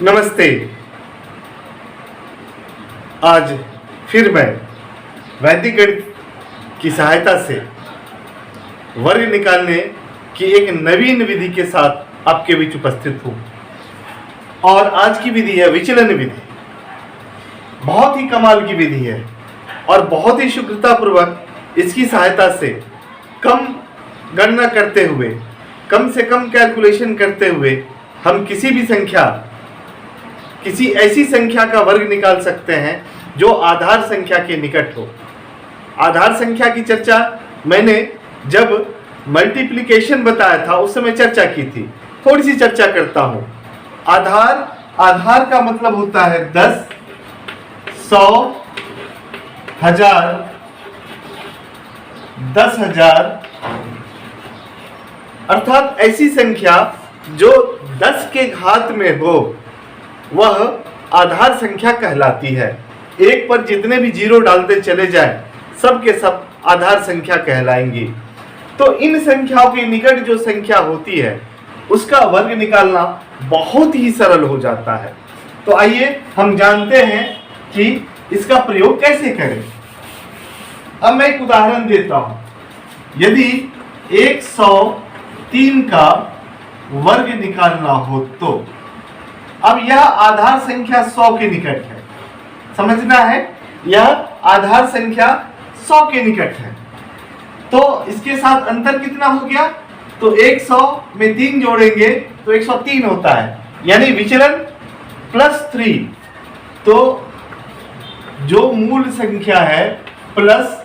नमस्ते। आज फिर मैं वैदिक गणित की सहायता से वर्ग निकालने की एक नवीन विधि के साथ आपके बीच उपस्थित हूँ। और आज की विधि है विचलन विधि। बहुत ही कमाल की विधि है और बहुत ही शीघ्रतापूर्वक इसकी सहायता से कम गणना करते हुए, कम से कम कैलकुलेशन करते हुए हम किसी ऐसी संख्या का वर्ग निकाल सकते हैं जो आधार संख्या के निकट हो। आधार संख्या की चर्चा मैंने जब मल्टीप्लिकेशन बताया था उस समय चर्चा की थी। थोड़ी सी चर्चा करता हूं। आधार का मतलब होता है 10, 100, 1000, 10,000, अर्थात ऐसी संख्या जो 10 के घात में हो वह आधार संख्या कहलाती है। एक पर जितने भी जीरो डालते चले जाएं, सब के सब आधार संख्या कहलाएंगी। तो इन संख्याओं के निकट जो संख्या होती है उसका वर्ग निकालना बहुत ही सरल हो जाता है। तो आइए हम जानते हैं कि इसका प्रयोग कैसे करें। अब मैं एक उदाहरण देता हूं। यदि 103 का वर्ग निकालना हो तो अब यह आधार संख्या 100 के निकट है। समझना है, यह आधार संख्या 100 के निकट है। तो इसके साथ अंतर कितना हो गया? तो 100 में 3 जोड़ेंगे तो 103 होता है, यानी विचलन +3। तो जो मूल संख्या है प्लस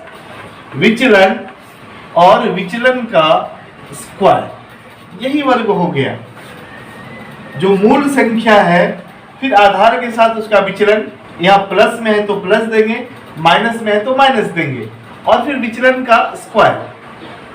विचलन और विचलन का स्क्वायर, यही वर्ग हो गया। जो मूल संख्या है फिर आधार के साथ उसका विचलन, यहाँ प्लस में है तो प्लस देंगे, माइनस में है तो माइनस देंगे, और फिर विचलन का स्क्वायर।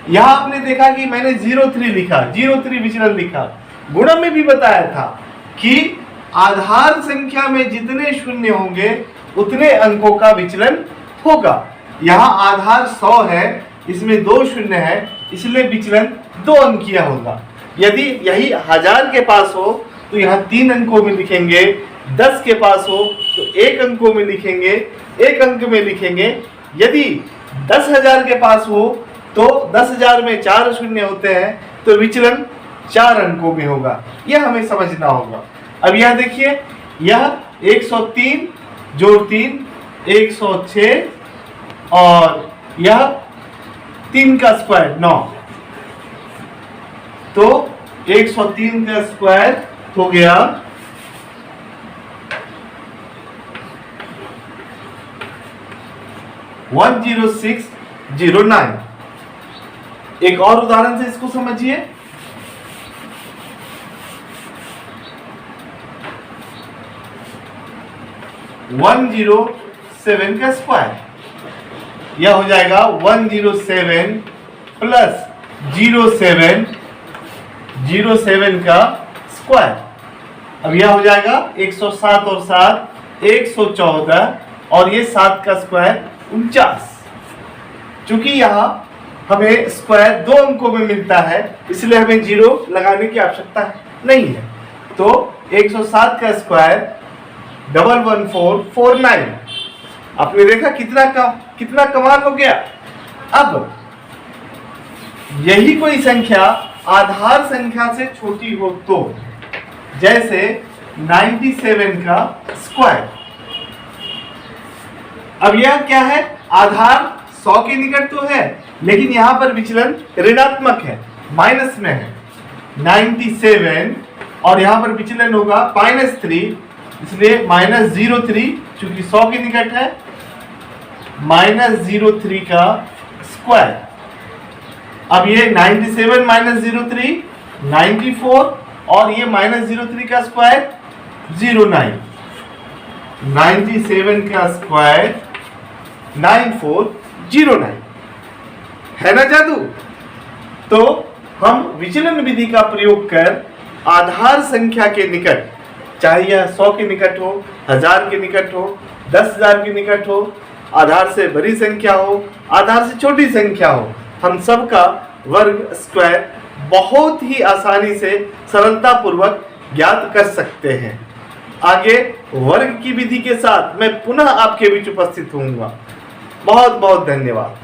यहाँ आपने देखा कि मैंने 03 लिखा, 03 विचलन लिखा। गुणन में भी बताया था कि आधार संख्या में जितने शून्य होंगे उतने अंकों का विचलन होगा। यहाँ आधार 100 है, इसमें 2 शून्य है, इसलिए विचलन 2 अंकीय होगा। यदि यही 1000 के पास हो तो यहाँ 3 अंकों में लिखेंगे, 10 के पास हो तो 1 अंकों में लिखेंगे, 1 अंक में लिखेंगे। यदि 10,000 के पास हो तो 10,000 में 4 शून्य होते हैं तो विचलन 4 अंकों में होगा। यह हमें समझना होगा। अब यह देखिए, यह 103 जोड़ 3 106 और यह 3 का स्क्वायर 9। तो 103 का स्क्वायर हो गया 10609। एक और उदाहरण से इसको समझिए। वन 107 का स्क्वायर, यह हो जाएगा 107 प्लस 07 का स्क्वायर। अब यह हो जाएगा 107 और 7 114, और ये 7 का स्क्वायर 49। चूंकि यहाँ हमें स्क्वायर 2 अंकों में मिलता है इसलिए हमें 0 लगाने की आवश्यकता नहीं है। तो 107 का स्क्वायर 11449। आपने देखा कितना कमाल हो गया। अब यही कोई संख्या आधार संख्या से छोटी हो तो, जैसे 97 का स्क्वायर। अब यह क्या है? आधार 100 के निकट तो है, लेकिन यहां पर विचलन ऋणात्मक है, माइनस में है 97, और यहां पर विचलन होगा -3, इसलिए -03, चूंकि 100 के निकट है, -03 का स्क्वायर। अब ये 97 -03 94, और ये -03 का स्क्वायर 09। 97 का स्क्वायर 9409 है ना जादू। तो हम विचलन विधि का प्रयोग कर आधार संख्या के निकट, चाहे यह 100 के निकट हो, 1000 के निकट हो, 10,000 के निकट हो, आधार से बड़ी संख्या हो, आधार से छोटी संख्या हो, हम सब का वर्ग स्क्वायर बहुत ही आसानी से सरलता पूर्वक ज्ञात कर सकते हैं। आगे वर्ग की विधि के साथ मैं पुनः आपके बीच उपस्थित होऊंगा। बहुत बहुत धन्यवाद।